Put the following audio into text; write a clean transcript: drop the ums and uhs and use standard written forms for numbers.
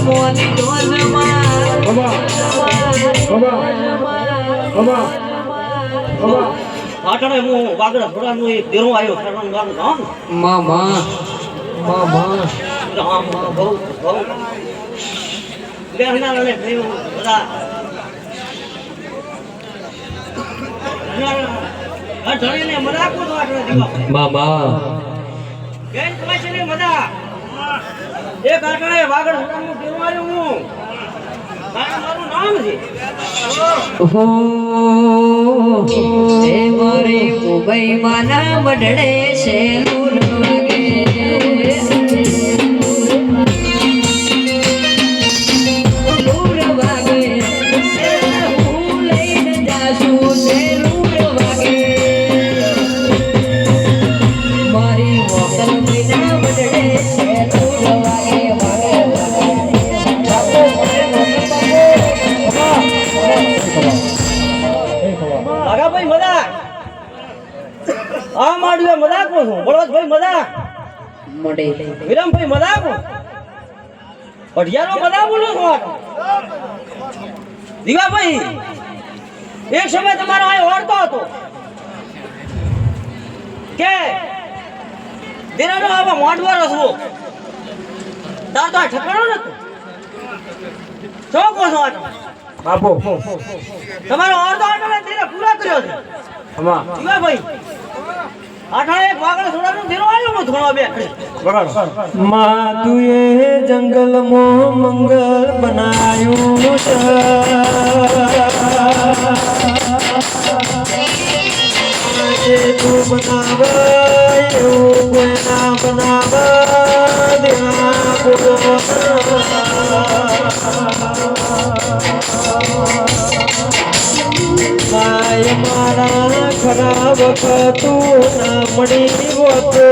મોની ડોઝમાં આટણે હું વાગડા થોડાનું એક દેરો આવ્યો સરવાનું ગાનું ગામ મામા રામ બહુ બેહના ને ભઈ બધા આ ધણીને મજાક નો આટણે દીવા મામા બેન તમે છે ને મજા એક આટણે વાગડ થોડાનું દેરો આવ્યો હું મારું નામ છે હો એ મારી મુંબઈ માં નામ ઢળે છે લૂલ વાગે લૂલ વાગે હું લઈને જાશું છે લૂલ વાગે મારી મોકલ માં નામ ઢળે છે લૂલ વાગે ભાઈ મજાક આ માડ્યો મજાક નો છું બળવતભાઈ મજાક મોડે વિરમભાઈ મજાક પઢિયારો મજાક બોલો છો દીવાભાઈ એક સમય તમારો આ ઓળતો હતો કે દેરાનો આવા મોડવારો છો તાર તો ઠકાણો નતો ચોકો છો બાપુ તમારો ઓળતો આટલે તેને પૂરા કર્યો છે અમા દીવાભાઈ આઠાણે એક વાગડ થોડાનો દેરો આવ્યો હું થોડો બે બરાબર માતુએ જંગલ મો મંગલ બનાયું છે તું બનાવે એવું કોઈ ના બનાવે દેવા બોલો માય મારા ખરાબ વખતું ના મળી હોતો